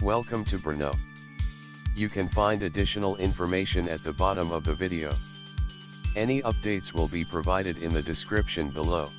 Welcome to Brno. You can find additional information at the bottom of the video. Any updates will be provided in the description below.